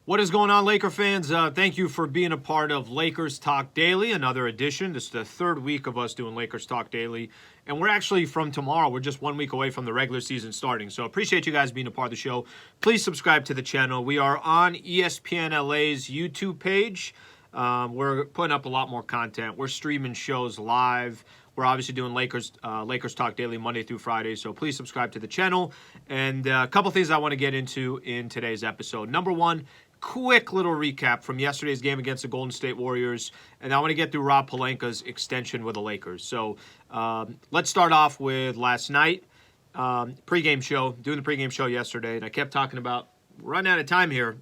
What is going on, Laker fans? Thank you for being a part of Lakers Talk Daily, another edition. This is the third week of us doing Lakers Talk Daily. And we're actually from tomorrow. We're just 1 week away from the regular season starting. So appreciate you guys being a part of the show. Please subscribe to the channel. We are on ESPNLA's YouTube page. We're putting up a lot more content. We're streaming shows live. We're obviously doing Lakers Talk Daily Monday through Friday, so please subscribe to the channel. And a couple things I want to get into in today's episode. Number one, quick little recap from yesterday's game against the Golden State Warriors, and I want to get through Rob Pelinka's extension with the Lakers. So let's start off with last night, doing the pregame show yesterday, and I kept talking about we're running out of time here.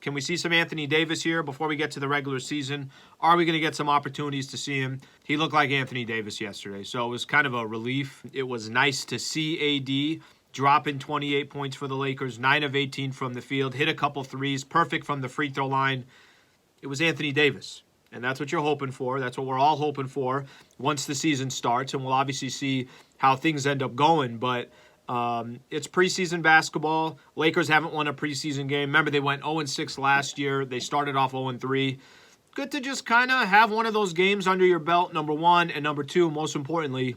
Can we see some Anthony Davis here before we get to the regular season? Are we going to get some opportunities to see him? He looked like Anthony Davis yesterday, so it was kind of a relief. It was nice to see AD dropping 28 points for the Lakers, 9 of 18 from the field, hit a couple threes, perfect from the free throw line. It was Anthony Davis, and that's what you're hoping for. That's what we're all hoping for once the season starts, and we'll obviously see how things end up going, but it's preseason basketball. Lakers haven't won a preseason game. Remember, they went 0-6 last year. They started off 0-3. Good to just kind of have one of those games under your belt, number one. And number two, most importantly,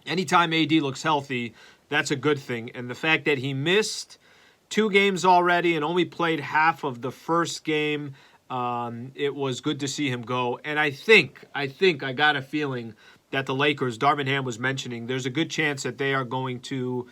anytime AD looks healthy, that's a good thing. And the fact that he missed 2 games already and only played half of the first game, it was good to see him go. And I got a feeling that the Lakers, Darvin Ham was mentioning, there's a good chance that they are going to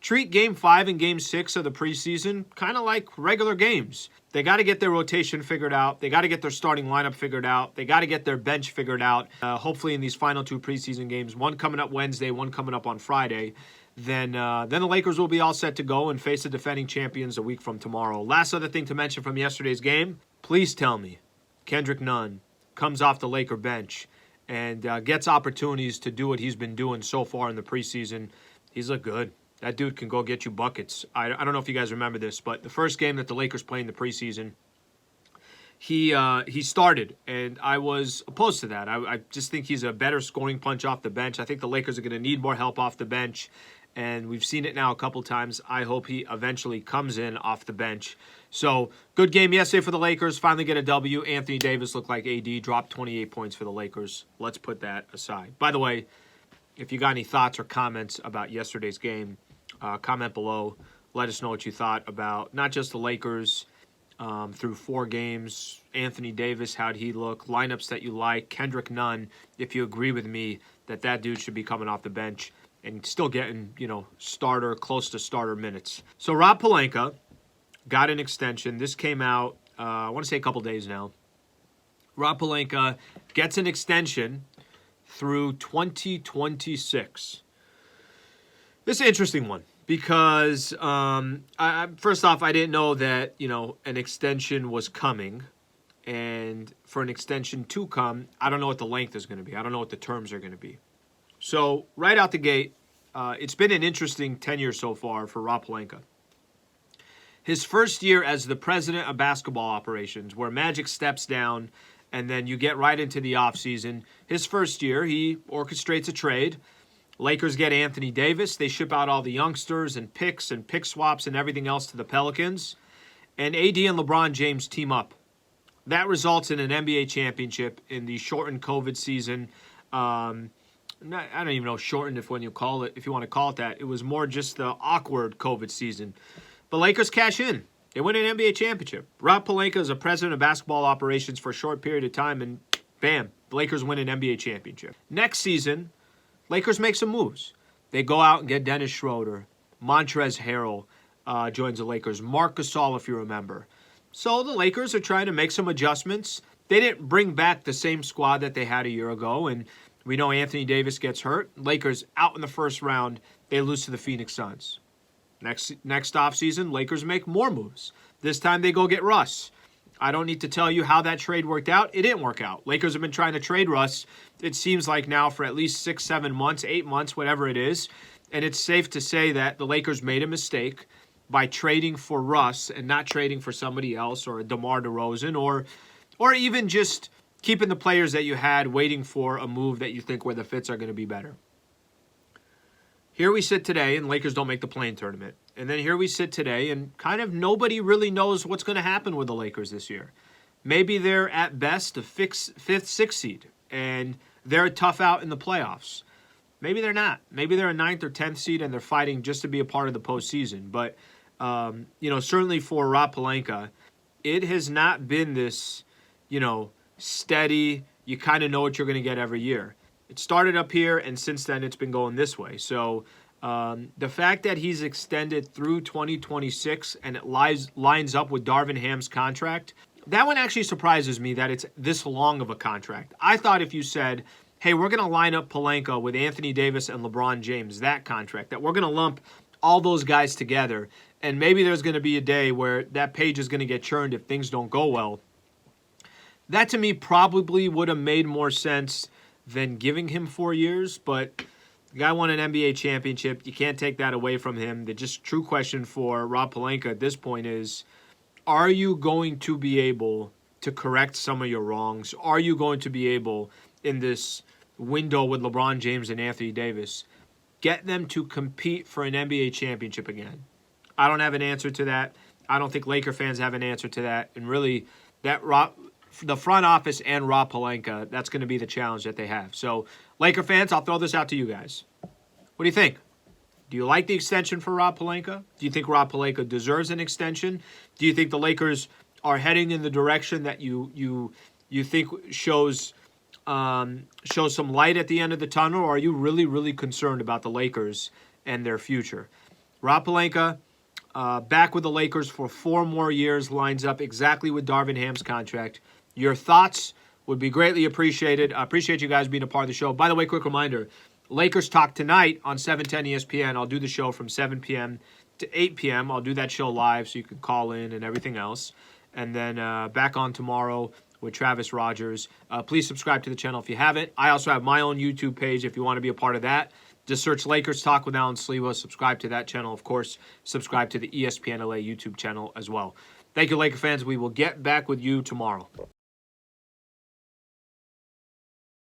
treat Game 5 and Game 6 of the preseason kind of like regular games. They got to get their rotation figured out. They got to get their starting lineup figured out. They got to get their bench figured out. Hopefully in these final 2 preseason games, one coming up Wednesday, one coming up on Friday, then the Lakers will be all set to go and face the defending champions a week from tomorrow. Last other thing to mention from yesterday's game, please tell me Kendrick Nunn comes off the Laker bench and gets opportunities to do what he's been doing so far in the preseason. He's looked good. That dude can go get you buckets. I don't know if you guys remember this, but the first game that the Lakers played in the preseason, he started, and I was opposed to that. I just think he's a better scoring punch off the bench. I think the Lakers are going to need more help off the bench, and we've seen it now a couple times. I hope he eventually comes in off the bench. So, good game yesterday for the Lakers. Finally get a W. Anthony Davis looked like AD, dropped 28 points for the Lakers. Let's put that aside. By the way, if you got any thoughts or comments about yesterday's game, comment below. Let us know what you thought about not just the Lakers through 4 games, Anthony Davis, how'd he look, lineups that you like, Kendrick Nunn, if you agree with me that dude should be coming off the bench and still getting, close to starter minutes. So Rob Pelinka got an extension. This came out, I want to say a couple days now. Rob Pelinka gets an extension through 2026. This is an interesting one because, first off, I didn't know that, an extension was coming. And for an extension to come, I don't know what the length is going to be. I don't know what the terms are going to be. So right out the gate, it's been an interesting tenure so far for Rob Pelinka. His first year as the president of basketball operations, where Magic steps down and then you get right into the offseason. His first year, he orchestrates a trade. Lakers get Anthony Davis. They ship out all the youngsters and pick swaps and everything else to the Pelicans. And AD and LeBron James team up. That results in an NBA championship in the shortened COVID season. I don't even know shortened if you want to call it that. It was more just the awkward COVID season. The Lakers cash in. They win an NBA championship. Rob Pelinka is a president of basketball operations for a short period of time, and bam, the Lakers win an NBA championship. Next season, Lakers make some moves. They go out and get Dennis Schroeder. Montrezl Harrell joins the Lakers. Marc Gasol, if you remember. So the Lakers are trying to make some adjustments. They didn't bring back the same squad that they had a year ago, and we know Anthony Davis gets hurt. Lakers out in the first round. They lose to the Phoenix Suns. Next offseason, Lakers make more moves. This time they go get Russ. I don't need to tell you how that trade worked out. It didn't work out. Lakers have been trying to trade Russ, it seems like now, for at least 6, 7 months, 8 months, whatever it is. And it's safe to say that the Lakers made a mistake by trading for Russ and not trading for somebody else or a DeMar DeRozan or even just keeping the players that you had waiting for a move that you think where the fits are going to be better. here we sit today, and Lakers don't make the play-in tournament. And then here we sit today, and kind of nobody really knows what's going to happen with the Lakers this year. Maybe they're at best a fifth, sixth seed, and they're a tough out in the playoffs. Maybe they're not. Maybe they're a 9th or 10th seed, and they're fighting just to be a part of the postseason. But, certainly for Rob Pelinka, it has not been this, steady, you kind of know what you're going to get every year. It started up here, and since then it's been going this way. So the fact that he's extended through 2026 and it lines up with Darvin Ham's contract, that one actually surprises me that it's this long of a contract. I thought if you said, hey, we're going to line up Pelinka with Anthony Davis and LeBron James, that contract, that we're going to lump all those guys together, and maybe there's going to be a day where that page is going to get churned if things don't go well. That to me probably would have made more sense than giving him 4 years, but the guy won an NBA championship. You can't take that away from him. The just true question for Rob Pelinka at this point is, are you going to be able to correct some of your wrongs? Are you going to be able, in this window with LeBron James and Anthony Davis, get them to compete for an NBA championship again? I don't have an answer to that. I don't think Laker fans have an answer to that. And really, the front office and Rob Pelinka, that's going to be the challenge that they have. So, Laker fans, I'll throw this out to you guys. What do you think? Do you like the extension for Rob Pelinka? Do you think Rob Pelinka deserves an extension? Do you think the Lakers are heading in the direction that you think shows some light at the end of the tunnel, or are you really, really concerned about the Lakers and their future? Rob Pelinka, back with the Lakers for 4 more years, lines up exactly with Darvin Ham's contract. Your thoughts would be greatly appreciated. I appreciate you guys being a part of the show. By the way, quick reminder, Lakers Talk tonight on 710 ESPN. I'll do the show from 7 p.m. to 8 p.m. I'll do that show live so you can call in and everything else. And then back on tomorrow with Travis Rogers. Please subscribe to the channel if you haven't. I also have my own YouTube page if you want to be a part of that. Just search Lakers Talk with Alan Sliwa. Subscribe to that channel. Of course, subscribe to the ESPNLA YouTube channel as well. Thank you, Laker fans. We will get back with you tomorrow.